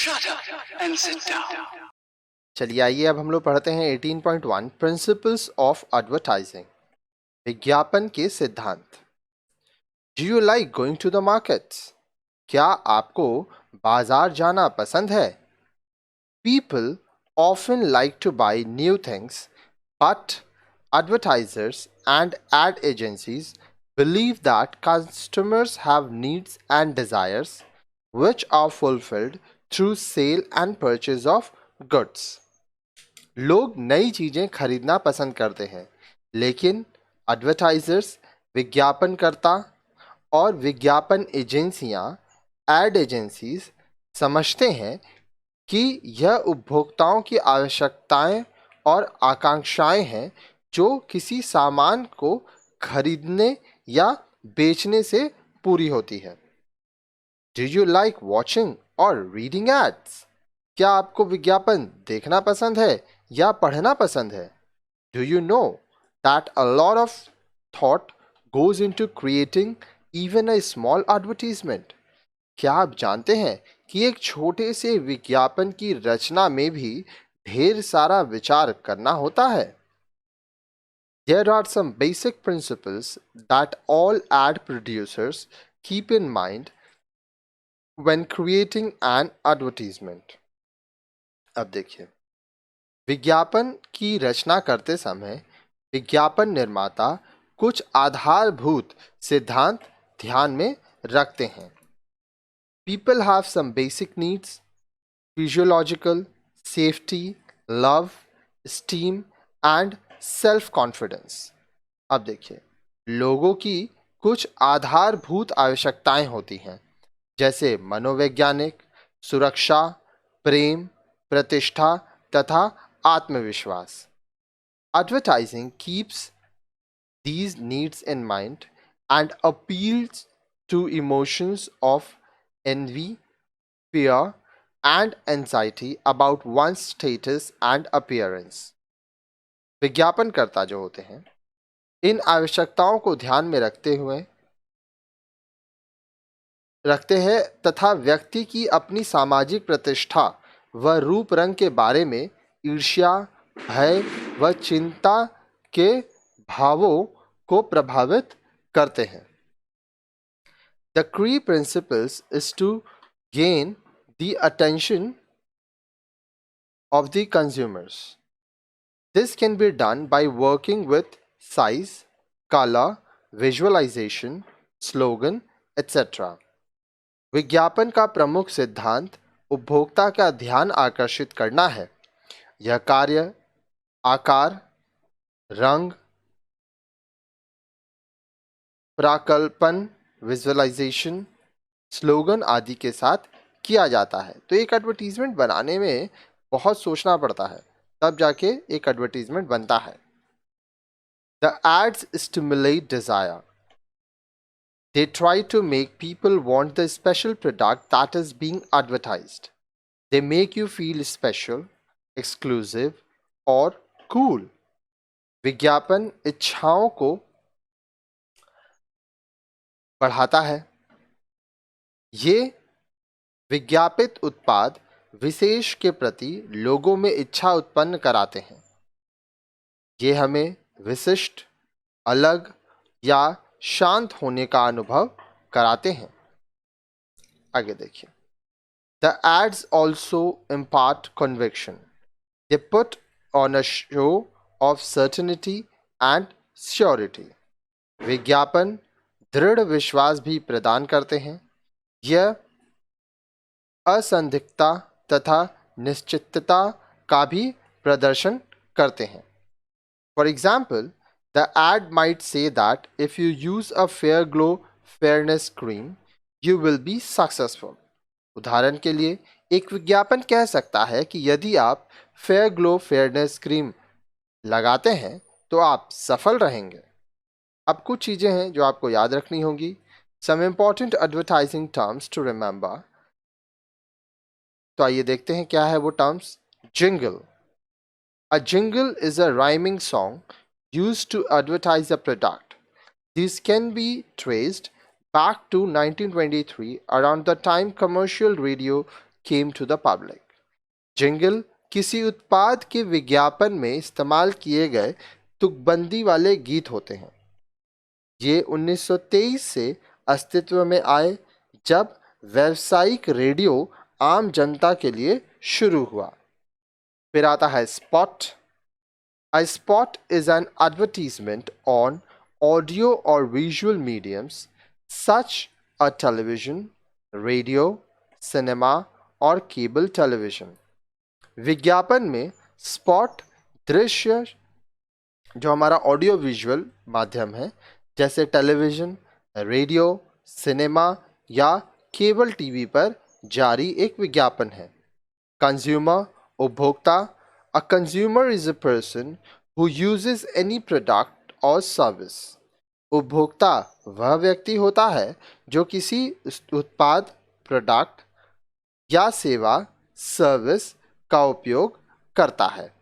Shut up and sit down. चलिए आइए अब हम लोग पढ़ते हैं 18.1 प्रिंसिपल्स ऑफ एडवर्टाइजिंग, विज्ञापन के सिद्धांत। Do you like going to the markets? क्या आपको बाजार जाना पसंद है? People often like to buy new things, but advertisers and ad agencies believe that customers have needs and desires which are fulfilled through sale and purchase of goods. लोग नई चीजें खरीदना पसंद करते हैं, लेकिन एडवर्टाइजर्स, विज्ञापनकर्ता और विज्ञापन एजेंसियां, एड एजेंसीज समझते हैं कि यह उपभोक्ताओं की आवश्यकताएं और आकांक्षाएं हैं जो किसी सामान को खरीदने या बेचने से पूरी होती है। डू यू लाइक वॉचिंग और रीडिंग एड्स? क्या आपको विज्ञापन देखना पसंद है या पढ़ना पसंद है? Do you know that a lot of thought goes into creating even a small advertisement? क्या आप जानते हैं कि एक छोटे से विज्ञापन की रचना में भी ढेर सारा विचार करना होता है? There are some basic principles that all ad producers keep in mind when creating an advertisement. अब देखिए, विज्ञापन की रचना करते समय विज्ञापन निर्माता कुछ आधारभूत सिद्धांत ध्यान में रखते हैं। People have some basic needs: physiological, safety, love, esteem and self confidence. अब देखिए, लोगों की कुछ आधारभूत आवश्यकताएं होती हैं, जैसे मनोवैज्ञानिक, सुरक्षा, प्रेम, प्रतिष्ठा तथा आत्मविश्वास। Advertising keeps these needs in mind and appeals to emotions of envy, fear and anxiety about one's status and appearance. विज्ञापनकर्ता जो होते हैं, इन आवश्यकताओं को ध्यान में रखते हैं तथा व्यक्ति की अपनी सामाजिक प्रतिष्ठा व रूप रंग के बारे में ईर्ष्या, भय व चिंता के भावों को प्रभावित करते हैं। The key principles is to gain the attention of the consumers. This can be done by working with size, color, visualization, slogan, etc. विज्ञापन का प्रमुख सिद्धांत उपभोक्ता का ध्यान आकर्षित करना है। यह कार्य आकार, रंग, प्राकल्पन, विजुअलाइजेशन, स्लोगन आदि के साथ किया जाता है। तो एक एडवर्टीजमेंट बनाने में बहुत सोचना पड़ता है, तब जाके एक एडवर्टीजमेंट बनता है। The ads stimulate desire. They try to make people want the special product that is being advertised. They make you feel special, exclusive और cool. विज्ञापन इच्छाओं को बढ़ाता है। ये विज्ञापित उत्पाद विशेष के प्रति लोगों में इच्छा उत्पन्न कराते हैं। ये हमें विशिष्ट, अलग या शांत होने का अनुभव कराते हैं। आगे देखिए, The ads also impart conviction. They put on a show of certainty and surety. विज्ञापन दृढ़ विश्वास भी प्रदान करते हैं। यह असंदिग्धता तथा निश्चितता का भी प्रदर्शन करते हैं। For example, the ad might say that if you use a Fair Glow Fairness Cream, you will be successful. उदाहरण के लिए, एक विज्ञापन कह सकता है कि यदि आप फेयर ग्लो फेयरनेस क्रीम लगाते हैं तो आप सफल रहेंगे। अब कुछ चीज़ें हैं जो आपको याद रखनी होंगी। Some important advertising terms to remember. तो आइए देखते हैं क्या है वो terms. Jingle. A jingle is a rhyming song used to advertise a product. These can be traced back to 1923, around the time commercial radio came to the public. Jingle किसी उत्पाद के विज्ञापन में इस्तेमाल किए गए तुकबंदी वाले गीत होते हैं। ये 1923 से अस्तित्व में आए जब व्यावसायिक रेडियो आम जनता के लिए शुरू हुआ। फिर आता है spot. A spot is an advertisement on audio or visual mediums such as television, radio, cinema और केबल टेलीविजन। विज्ञापन में स्पॉट दृश्य जो हमारा ऑडियो विजुअल माध्यम है जैसे टेलीविजन, रेडियो, सिनेमा या केबल टीवी पर जारी एक विज्ञापन है। कंज्यूमर उपभोक्ता। A consumer is a person who uses any product or service. उपभोक्ता वह व्यक्ति होता है जो किसी उत्पाद, प्रोडक्ट या सेवा, सर्विस का उपयोग करता है।